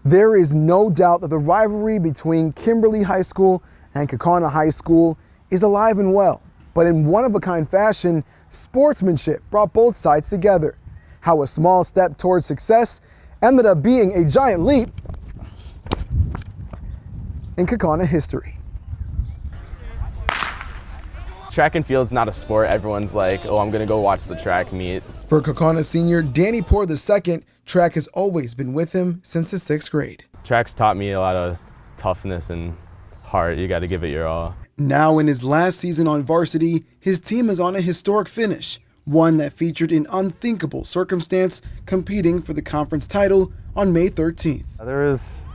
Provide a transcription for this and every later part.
There is no doubt that the rivalry between Kimberly High School and Kaukauna High School is alive and well. But in one-of-a-kind fashion, sportsmanship brought both sides together. How a small step towards success ended up being a giant leap in Kaukauna history. Track and field's not a sport. Everyone's like, oh, I'm gonna go watch the track meet. For Kaukauna senior Danny Poor II, track has always been with him since his 6th grade. Track's taught me a lot of toughness and heart. You gotta give it your all. Now in his last season on varsity, his team is on a historic finish, one that featured an unthinkable circumstance, competing for the conference title on May 13th. There was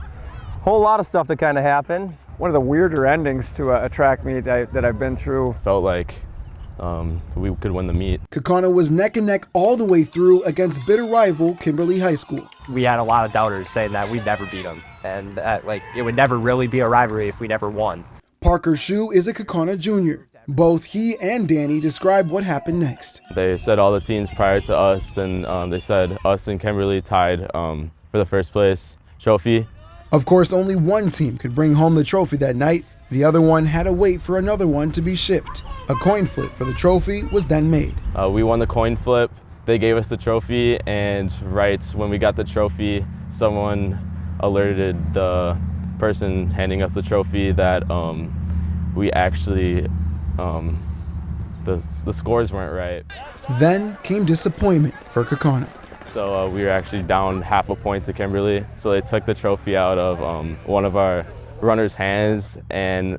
a whole lot of stuff that kind of happened. One of the weirder endings to a track meet that I've been through. Felt like we could win the meet. Kaukauna was neck and neck all the way through against bitter rival Kimberly High School. We had a lot of doubters saying that we'd never beat them, and that it would never really be a rivalry if we never won. Parker Shue is a Kaukauna junior. Both he and Danny describe what happened next. They said all the teams prior to us, then they said us and Kimberly tied for the first place trophy. Of course, only one team could bring home the trophy that night. The other one had to wait for another one to be shipped. A coin flip for the trophy was then made. We won the coin flip. They gave us the trophy, and right when we got the trophy, someone alerted the person handing us the trophy that we actually, the scores weren't right. Then came disappointment for Kaukauna. So we were actually down half a point to Kimberly. So they took the trophy out of one of our runners' hands and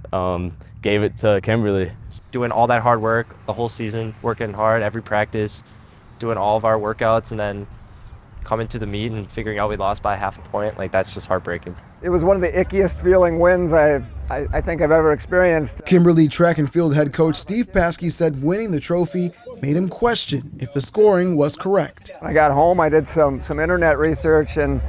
gave it to Kimberly. Doing all that hard work the whole season, working hard every practice, doing all of our workouts, and then coming to the meet and figuring out we lost by half a point, that's just heartbreaking. It was one of the ickiest feeling wins I think I've ever experienced. Kimberly track and field head coach Steve Paskey said winning the trophy made him question if the scoring was correct. When I got home, I did some internet research, and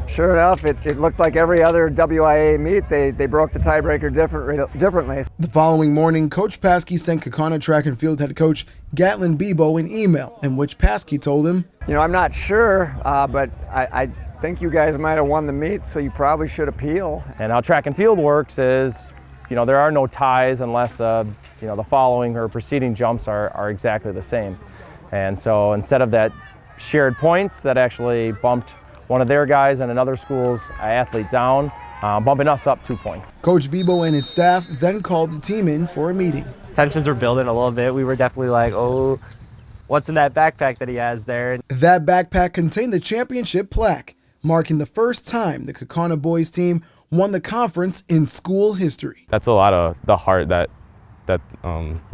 sure enough, it looked like every other WIA meet. They broke the tiebreaker differently. The following morning, Coach Paskey sent Kaukauna track and field head coach Gatlin Bebo an email in which Paskey told him, I'm not sure, but I think you guys might have won the meet, so you probably should appeal. And how track and field works is, there are no ties unless the following or preceding jumps are exactly the same. And so instead of that shared points that actually bumped one of their guys and another school's athlete down, bumping us up 2 points. Coach Bebo and his staff then called the team in for a meeting. Tensions were building a little bit. We were definitely like, oh, what's in that backpack that he has there? That backpack contained the championship plaque, marking the first time the Kaukauna boys team won the conference in school history. That's a lot of the heart that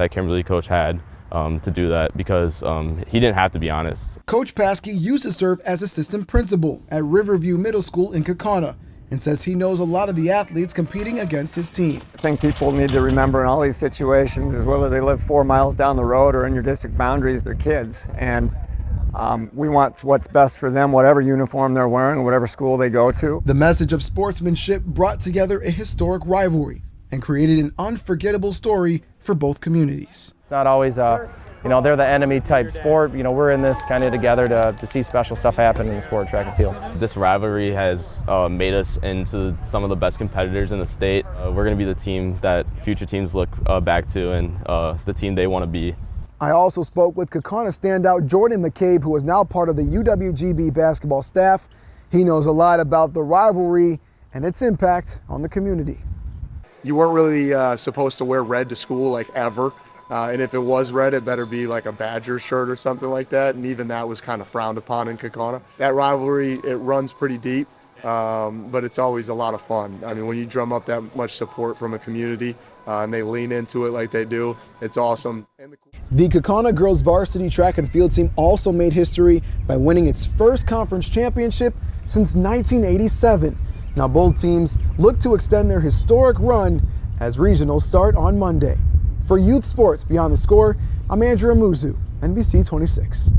Kimberly coach had to do that, because he didn't have to be honest. Coach Paskey used to serve as assistant principal at Riverview Middle School in Kaukauna and says he knows a lot of the athletes competing against his team. I think people need to remember in all these situations is whether they live 4 miles down the road or in your district boundaries, they're kids. And we want what's best for them, whatever uniform they're wearing, whatever school they go to. The message of sportsmanship brought together a historic rivalry and created an unforgettable story for both communities. It's not always they're the enemy type sport. We're in this kind of together to see special stuff happen in the sport, track and field. This rivalry has made us into some of the best competitors in the state. We're going to be the team that future teams look back to, and the team they want to be. I also spoke with Kaukauna standout Jordan McCabe, who is now part of the UWGB basketball staff. He knows a lot about the rivalry and its impact on the community. You weren't really supposed to wear red to school ever. And if it was red, it better be like a Badger shirt or something like that. And even that was kind of frowned upon in Kaukauna. That rivalry, it runs pretty deep, but it's always a lot of fun. I mean, when you drum up that much support from a community and they lean into it like they do, it's awesome. The Kaukauna girls varsity track and field team also made history by winning its first conference championship since 1987. Now both teams look to extend their historic run as regionals start on Monday. For Youth Sports Beyond the Score, I'm Andrew Amuzu, NBC 26.